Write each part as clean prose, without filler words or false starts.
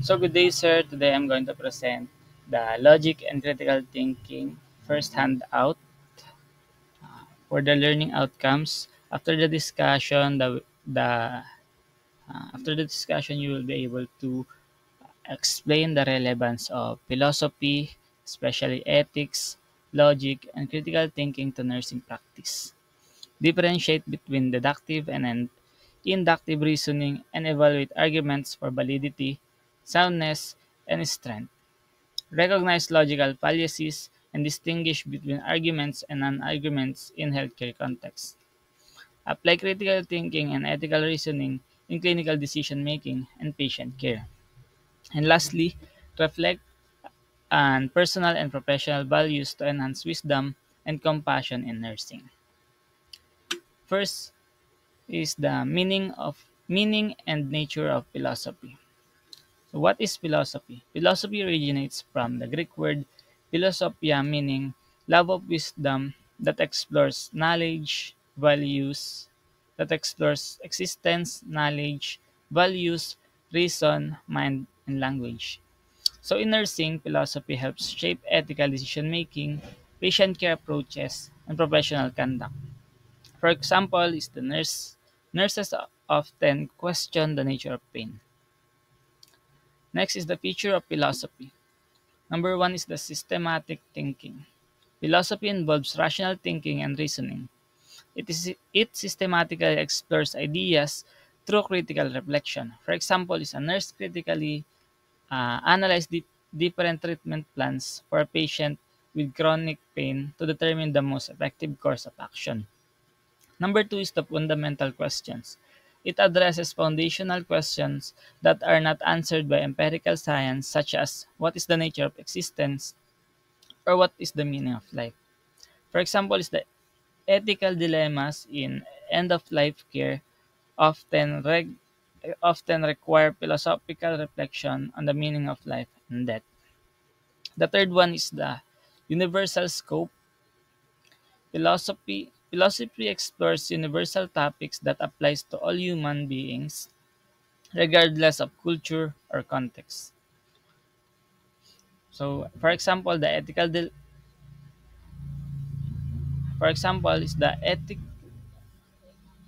So good day, sir. Today I'm going to present the logic and critical thinking first hand out for the learning outcomes. After the discussion, you will be able to explain the relevance of philosophy, especially ethics, logic, and critical thinking to nursing practice. Differentiate between deductive and inductive reasoning and evaluate arguments for validity, soundness, and strength. Recognize logical fallacies and distinguish between arguments and non-arguments in healthcare contexts. Apply critical thinking and ethical reasoning in clinical decision making and patient care. And lastly, reflect on personal and professional values to enhance wisdom and compassion in nursing. First is the meaning and nature of philosophy. So what is philosophy? Philosophy originates from the Greek word philosophia, meaning love of wisdom that explores knowledge, values, that explores existence, knowledge, values, reason, mind, and language. So in nursing, philosophy helps shape ethical decision making, patient care approaches, and professional conduct. For example, is the nurses often question the nature of pain. Next is the feature of philosophy. Number one is the systematic thinking. Philosophy involves rational thinking and reasoning. It systematically explores ideas through critical reflection. For example, is a nurse critically analyze different treatment plans for a patient with chronic pain to determine the most effective course of action. Number two is the fundamental questions. It addresses foundational questions that are not answered by empirical science, such as what is the nature of existence or what is the meaning of life. For example, is the ethical dilemmas in end of life care often often require philosophical reflection on the meaning of life and death. The third one is the universal scope. Philosophy explores universal topics that applies to all human beings regardless of culture or context. So, for example is the ethic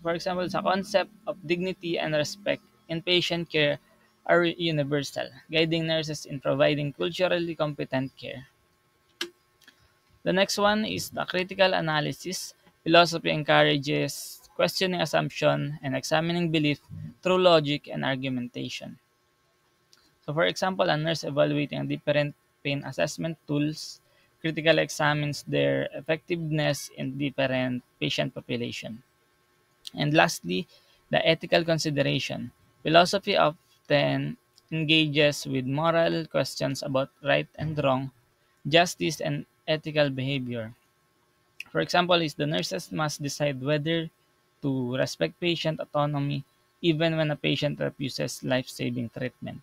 for example the concept of dignity and respect in patient care are universal, guiding nurses in providing culturally competent care. The next one is the critical analysis. Philosophy encourages questioning assumption and examining belief through logic and argumentation. So for example, a nurse evaluating different pain assessment tools critically examines their effectiveness in different patient population. And lastly, the ethical consideration. Philosophy often engages with moral questions about right and wrong, justice, and ethical behavior. For example, is the nurses must decide whether to respect patient autonomy even when a patient refuses life-saving treatment.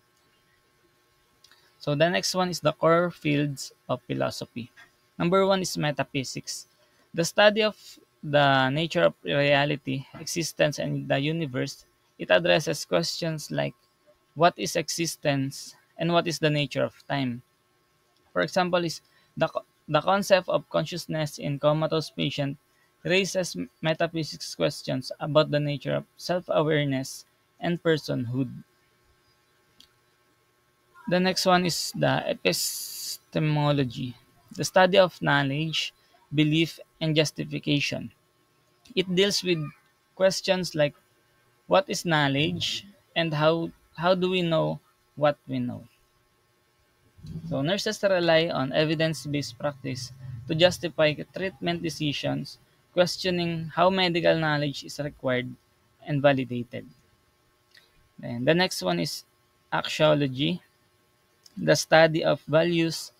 So the next one is the core fields of philosophy. Number one is metaphysics. The study of the nature of reality, existence, and the universe. It addresses questions like what is existence and what is the nature of time. For example, is the concept of consciousness in comatose patient raises metaphysics questions about the nature of self-awareness and personhood. The next one is the epistemology, the study of knowledge, belief, and justification. It deals with questions like what is knowledge and how do we know what we know. So nurses rely on evidence-based practice to justify treatment decisions, questioning how medical knowledge is required and validated. Then the next one is axiology, the study of values,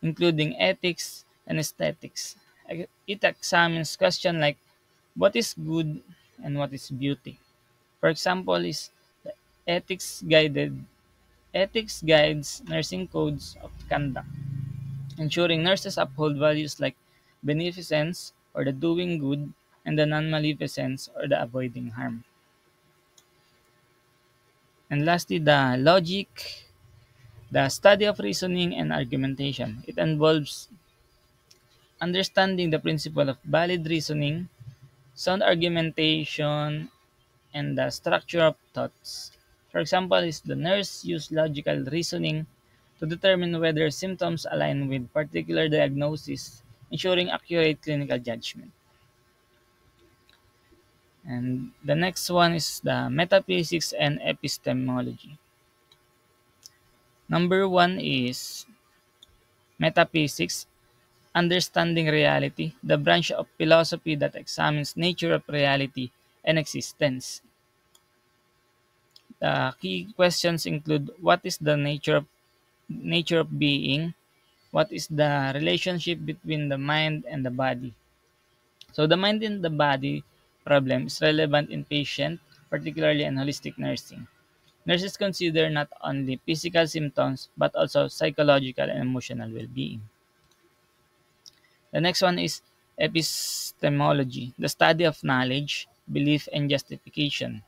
including ethics and aesthetics. It examines questions like what is good and what is beauty. For example, is the ethics guides nursing codes of conduct, ensuring nurses uphold values like beneficence or the doing good and the non-maleficence or the avoiding harm. And lastly, the logic The study of reasoning and argumentation. It involves understanding the principle of valid reasoning, sound argumentation, and the structure of thoughts. For example, is the nurse use logical reasoning to determine whether symptoms align with particular diagnosis, ensuring accurate clinical judgment. And the next one is the metaphysics and epistemology. Number one is metaphysics, understanding reality, the branch of philosophy that examines nature of reality and existence. The key questions include what is the nature of being, what is the relationship between the mind and the body. So the mind and the body problem is relevant in patient, particularly in holistic nursing. Nurses consider not only physical symptoms but also psychological and emotional well-being. The next one is epistemology, the study of knowledge, belief, and justification.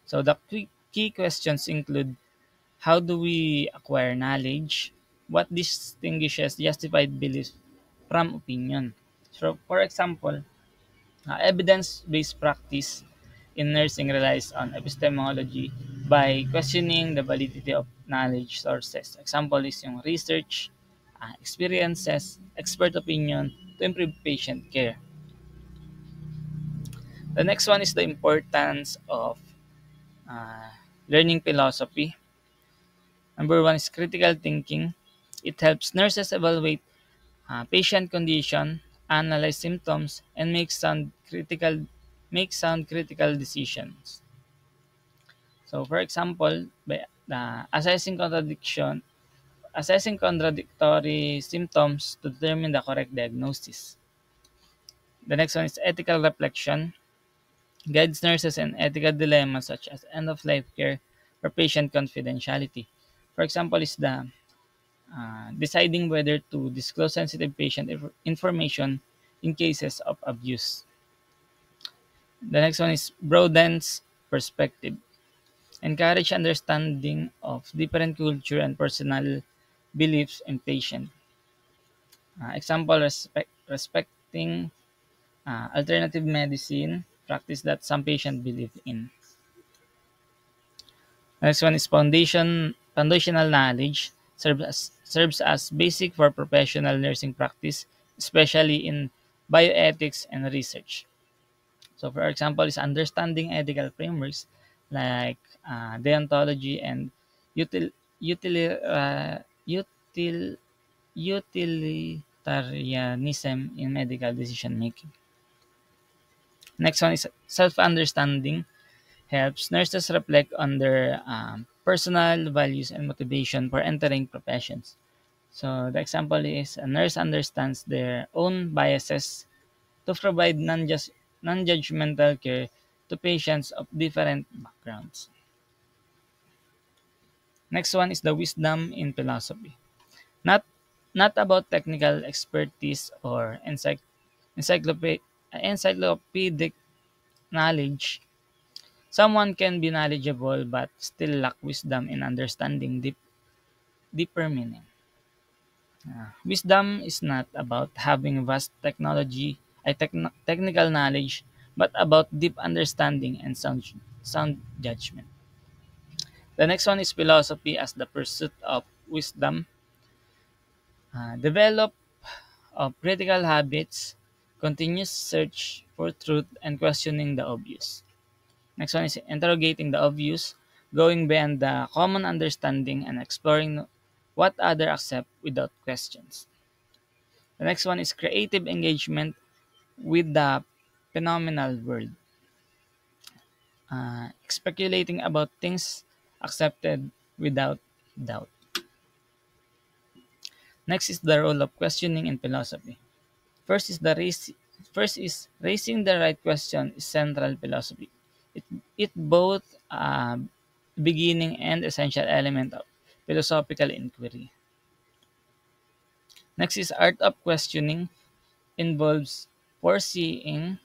So the key questions include how do we acquire knowledge? What distinguishes justified belief from opinion? So, for example, evidence-based practice in nursing relies on epistemology by questioning the validity of knowledge sources. Example is yung research, experiences, expert opinion to improve patient care. The next one is the importance of uh, learning philosophy. Number one is critical thinking. It helps nurses evaluate patient condition, analyze symptoms, and make sound critical decisions. So, for example, by assessing contradictory symptoms to determine the correct diagnosis. The next one is ethical reflection. Guides nurses in ethical dilemmas such as end-of-life care or patient confidentiality. For example, is the deciding whether to disclose sensitive patient information in cases of abuse. The next one is broadens perspective. Encourage understanding of different culture and personal beliefs in patient. Example, respecting alternative medicine practice that some patient believe in. Next one is foundational knowledge serves as basic for professional nursing practice, especially in bioethics and research. So, for example, is understanding ethical frameworks like deontology and util, util, util, utilitarianism in medical decision making. Next one is self-understanding helps nurses reflect on their personal values and motivation for entering professions. So the example is a nurse understands their own biases to provide non-judgmental care to patients of different backgrounds. Next one is the wisdom in philosophy. Not not about technical expertise or encyclopedic knowledge. Someone can be knowledgeable but still lack wisdom in understanding deeper meaning. Wisdom is not about having vast technical knowledge, but about deep understanding and sound judgment. The next one is philosophy as the pursuit of wisdom. Develop of critical habits, continuous search for truth, and questioning the obvious. Next one is interrogating the obvious, going beyond the common understanding and exploring what other accept without questions. The next one is creative engagement with the phenomenal world, speculating about things accepted without doubt. Next is the role of questioning in philosophy. First is the raise, First is raising the right question is central philosophy. It both beginning and essential element of philosophical inquiry. Next is art of questioning involves foreseeing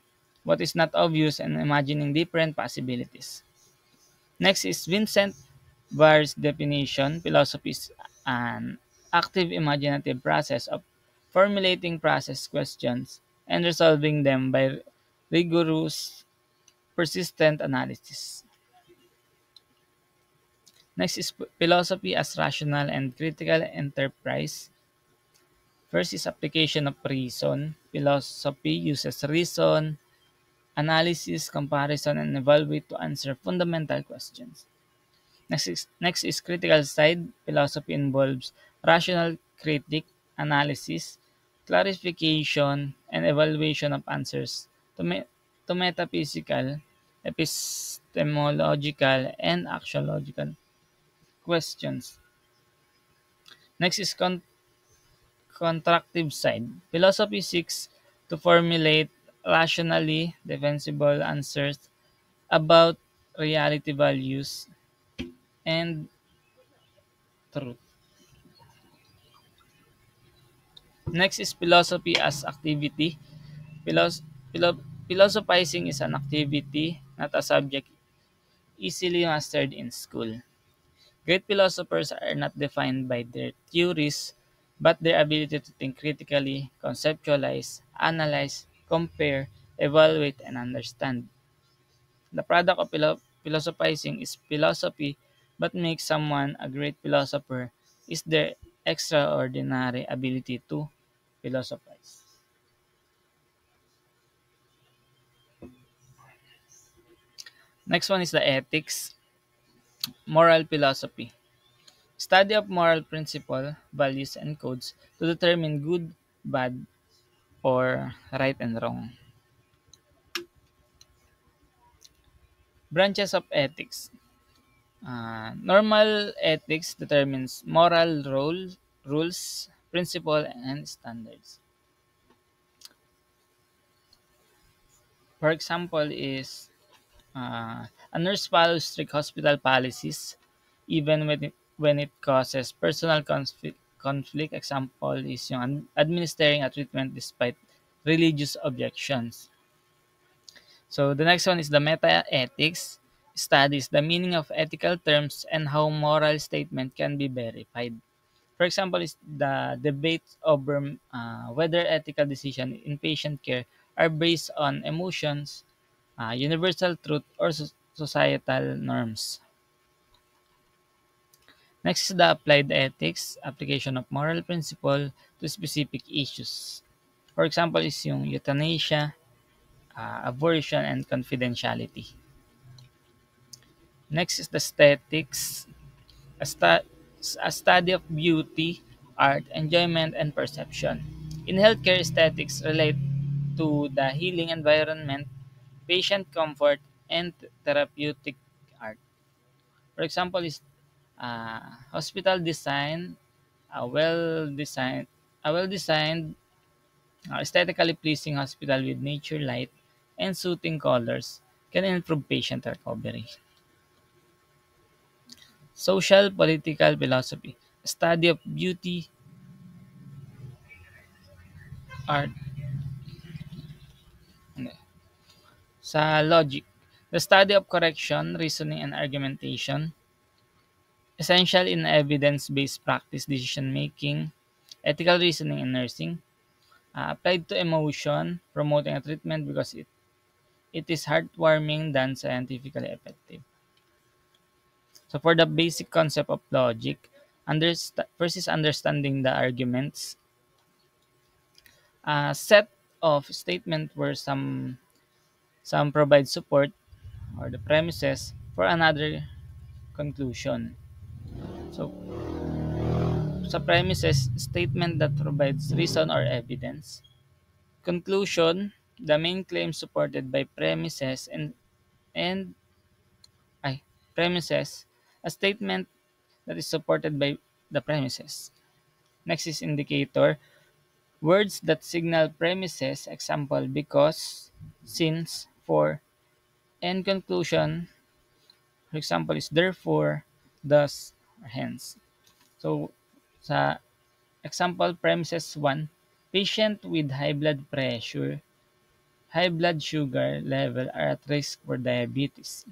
what is not obvious and imagining different possibilities. Next is Vincent Barr's definition, philosophy is an active imaginative process of formulating process questions and resolving them by rigorous, persistent analysis. Next is philosophy as rational and critical enterprise. First is application of reason. Philosophy uses reason, analysis, comparison, and evaluate to answer fundamental questions. Next is critical side. Philosophy involves rational critique, analysis, clarification, and evaluation of answers to, to metaphysical, epistemological, and axiological questions. Next is constructive side. Philosophy seeks to formulate rationally defensible answers about reality values and truth. Next is philosophy as activity. Philos- Philosophizing is an activity, not a subject easily mastered in school. Great philosophers are not defined by their theories, but their ability to think critically, conceptualize, analyze, compare, evaluate, and understand. The product of philosophizing is philosophy, but makes someone a great philosopher is their extraordinary ability to philosophize. Next one is the ethics, moral philosophy. Study of moral principle, values, and codes to determine good, bad, or right and wrong. Branches of ethics. Normal ethics determines moral rules, principle, and standards. For example, is a nurse follows strict hospital policies even when it causes personal conflict. Example is yung administering a treatment despite religious objections. So the next one is the meta-ethics, studies the meaning of ethical terms and how moral statement can be verified. For example, is the debate over whether ethical decisions in patient care are based on emotions, universal truth, or societal norms. Next is the applied ethics, application of moral principle to specific issues. For example, is yung euthanasia, abortion, and confidentiality. Next is the aesthetics, a, stu- a study of beauty, art, enjoyment, and perception. In healthcare, aesthetics relate to the healing environment, patient comfort, and therapeutic art. For example, is hospital design, a well-designed, a well-designed, aesthetically pleasing hospital with nature light and soothing colors can improve patient recovery. Social political philosophy, study of beauty, art, hindi. Sa logic, the study of correction, reasoning, and argumentation, essential in evidence-based practice decision making, ethical reasoning in nursing, applied to emotion, promoting a treatment because it is heartwarming than scientifically effective. So for the basic concept of logic, first is understanding the arguments, a set of statements where some provide support or the premises for another conclusion. So sa premises, statement that provides reason or evidence. Conclusion, the main claim supported by and ay, premises, a statement that is supported by the premises. Next is indicator, words that signal premises, example because, since, for, and conclusion, for example is therefore, thus, or hence. So sa example premises 1, patient with high blood pressure, high blood sugar level are at risk for diabetes.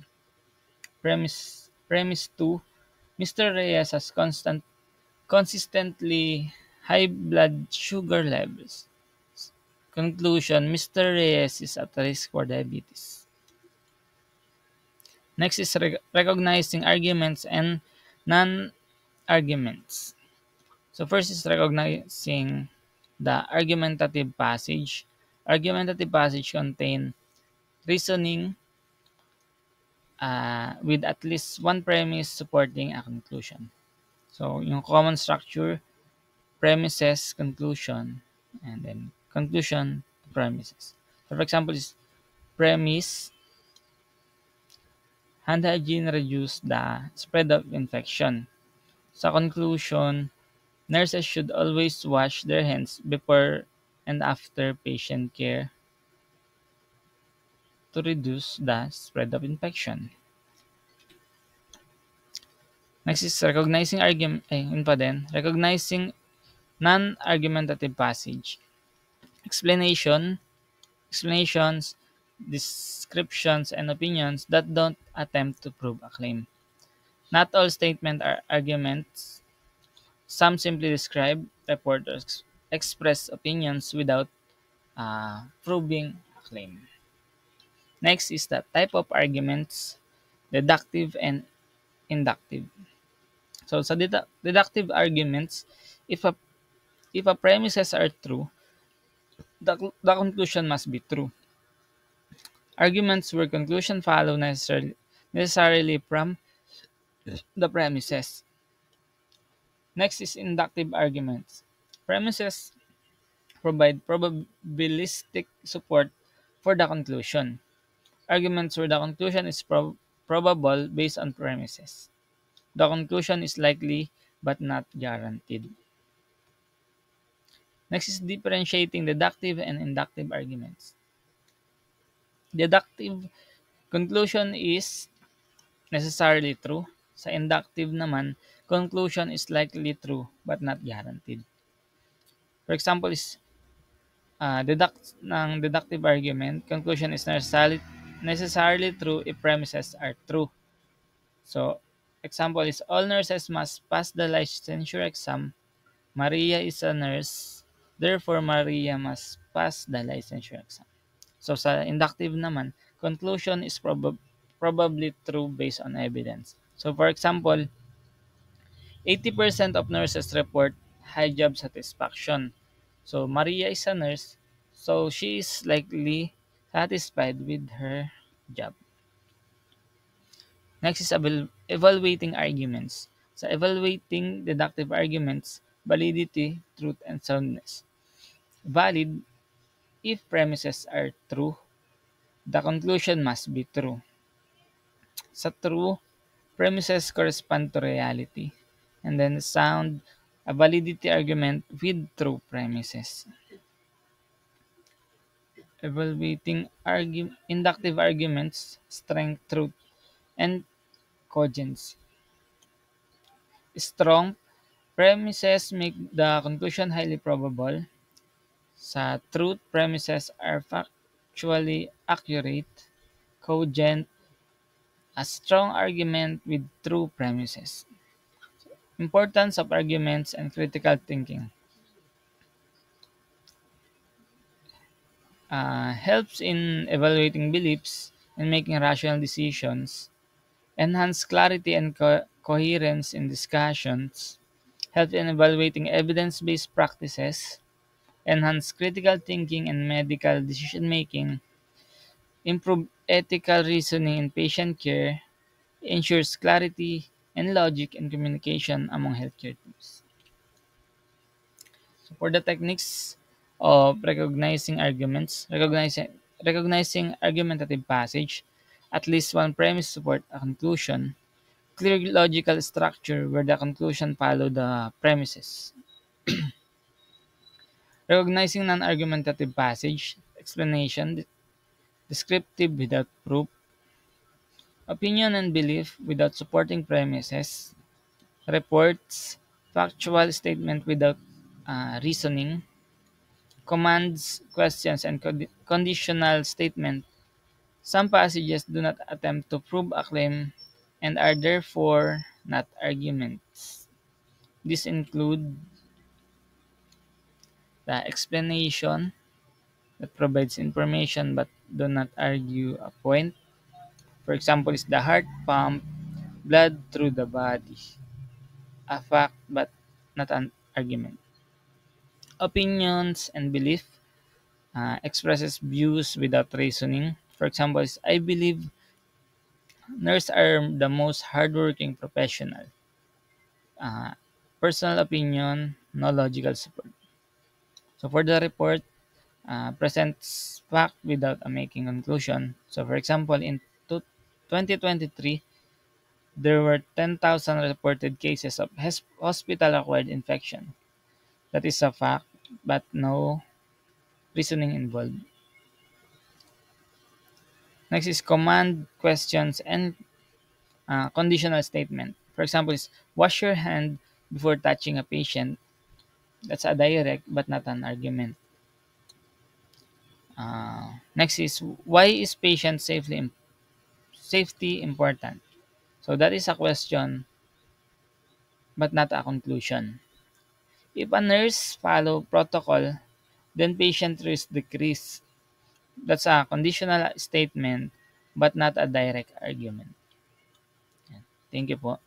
Premise 2, Mr. Reyes has consistently high blood sugar levels. Conclusion, Mr. Reyes is at risk for diabetes. Next is recognizing arguments and non-arguments. So first is recognizing the argumentative passage. Argumentative passage contain reasoning with at least one premise supporting a conclusion. So yung common structure, premises, conclusion, and then conclusion, premises. So for example, is premise, hand hygiene reduce the spread of infection. Sa conclusion, nurses should always wash their hands before and after patient care to reduce the spread of infection. Next is recognizing yun pa din, recognizing non-argumentative passage. Explanations, descriptions, and opinions that don't attempt to prove a claim. Not all statements are arguments. Some simply describe, report, or express opinions without proving a claim. Next is the type of arguments, deductive and inductive. So sa deductive arguments, if a premises are true, the conclusion must be true. Arguments where conclusion follow necessarily from the premises. Next is inductive arguments. Premises provide probabilistic support for the conclusion. Arguments where the conclusion is probable based on premises. The conclusion is likely but not guaranteed. Next is differentiating deductive and inductive arguments. Deductive conclusion is necessarily true. Sa inductive naman, conclusion is likely true but not guaranteed. For example is deductive argument, conclusion is necessarily true if premises are true. So, example is all nurses must pass the licensure exam. Maria is a nurse, therefore Maria must pass the licensure exam. So sa inductive naman, conclusion is probably true based on evidence. So for example, 80% of nurses report high job satisfaction. So Maria is a nurse, so she is likely satisfied with her job. Next is evaluating arguments. Sa evaluating deductive arguments, validity, truth, and soundness. Valid if premises are true, the conclusion must be true. Sa true, premises correspond to reality. And then sound, a validity argument with true premises. Evaluating inductive arguments, strength, truth, and cogency. Strong premises make the conclusion highly probable. Sa truth, premises are factually accurate. Cogent, a strong argument with true premises. Importance of arguments and critical thinking. Helps in evaluating beliefs and making rational decisions. Enhance clarity and coherence in discussions. Help in evaluating evidence-based practices. Enhance critical thinking and medical decision-making. Improve ethical reasoning in patient care. Ensures clarity and logic in communication among healthcare teams. So for the techniques of recognizing argumentative passage, at least one premise support a conclusion, clear logical structure where the conclusion follow the premises. Recognizing non-argumentative passage, explanation, descriptive without proof, opinion and belief without supporting premises, reports, factual statement without reasoning, commands, questions, and conditional statement. Some passages do not attempt to prove a claim and are therefore not arguments. This include the explanation that provides information but do not argue a point. For example, is the heart pump blood through the body, a fact but not an argument. Opinions and belief expresses views without reasoning. For example, is I believe nurses are the most hardworking professional. Uh, Personal opinion, no logical support. So for the report, presents fact without a making conclusion. So for example, in 2023, there were 10,000 reported cases of hospital-acquired infection. That is a fact, but no reasoning involved. Next is command, questions, and conditional statement. For example, is wash your hand before touching a patient. That's a direct but not an argument. Next is why is patient safety important? So that is a question but not a conclusion. If a nurse follow protocol, then patient risk decrease. That's a conditional statement but not a direct argument. Thank you po.